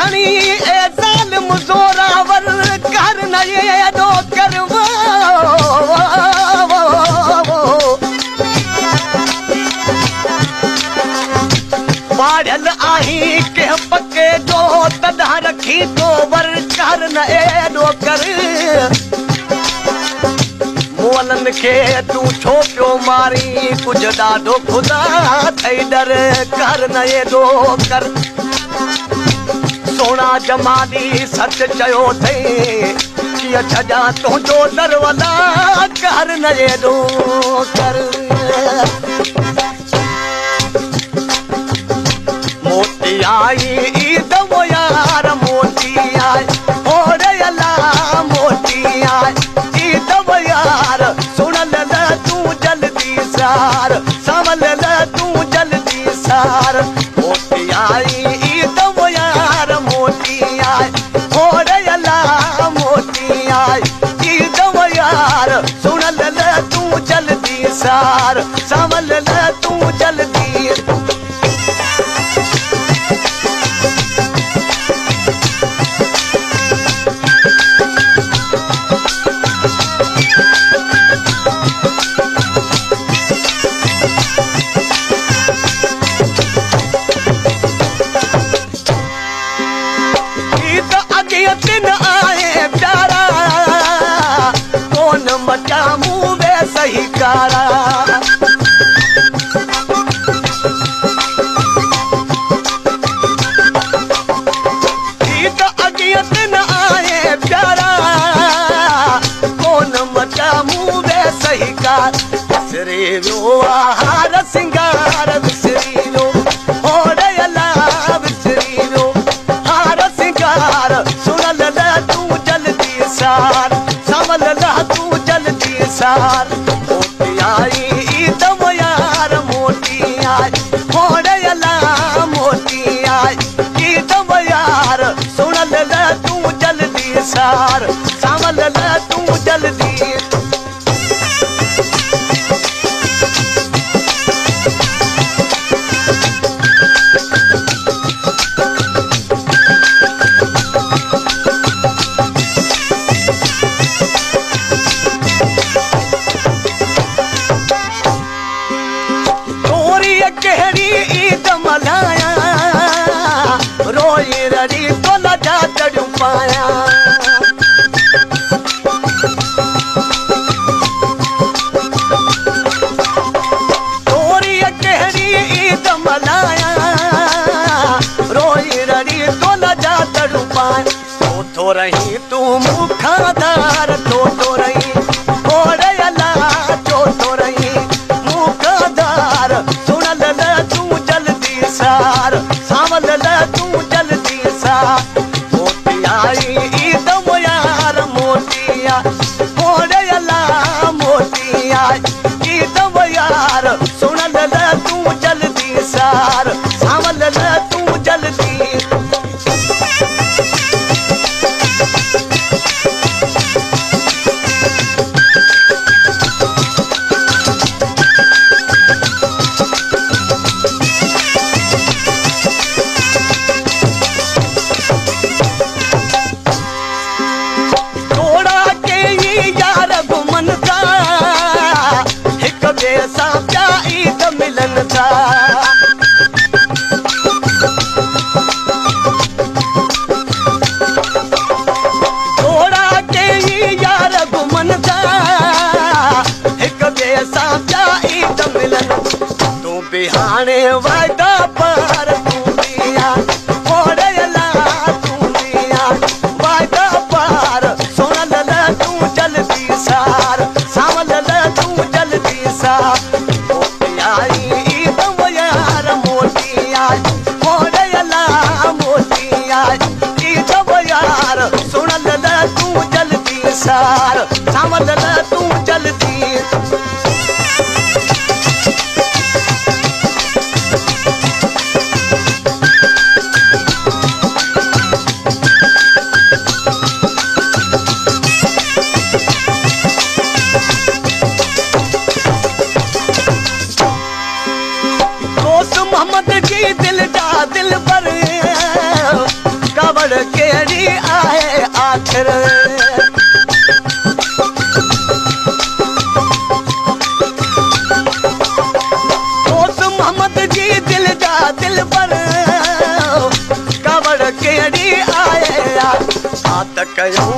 पानी ए जालिम ज़ोरावर कर न ये दो करवा पाड़ल आही के पके जो तदा रखी तो वर कर न ए दो कर मोलन के तू छो पियो मारी कुछ ॾाढो खुदा थई डर कर न ये दो कर सोना जमानी सच चयो थई किया छजा तुझो दरवाजा कर न ये दो कर मोती आई ईद वो यार मोती आई ओरे अल्लाह मोती आई ईद वो यार सुन ले तू जल्दी सार समझ ले तू जल्दी सार मोती आई ईद वो यार मोती आई ओरे अल्लाह मोती आई ईद वो यार सुन ले तू जल्दी सार समझ ले तू जल्दी दिन आए प्यारा कौन मचा मुँह में सही कारा दिन आए प्यारा कौन मचा मुँह में सही कार बिसरे वो आहार सिंगार बिसरी लो और अल्लाह बिसरी लो हार सिंगार तू जल्दी सार समझ ला तू जल्दी सार मोती आई ईद वो यार मोती आई होरे अल्लाह मोती आई ईद वो यार सुन ले तू जल्दी सार समझ ले तू जल्दी केहड़ी ईद मनाया रोई रड़ी तो न जा चढ़ पाया तोरी केहड़ी ईद मनाया रोई रड़ी तो न जा चढ़ पाया तो रही तू मुखादार तो रही और अल्लाह तो रही मुखादार सार समझ ले तू जल्दी सार मोती आई ईद वो यार मोती आई ओरे अल्लाह मोती आई ईद वो यार सुन ले तू जल्दी सार समझ ले तू जल्दी मिलन था थोड़ा के ही यार घुमन था एक जैसा ईद मिलन तू बिहाने वादा पर तू दिया और अल्लाह तू दिया वादा पर सुन ले तू जल्दी सार समझ ले तू जल्दी सार सुन ले तू जल्दी सार समझ ले तू जल्दी दोस्त मोहम्मद की दिल जा दिल पर कबर अड़ी आहे आख़िर दोस्त मोहम्मद जी दिल जा दिल पर कावड़ कहिड़ी आहे आ त कयूं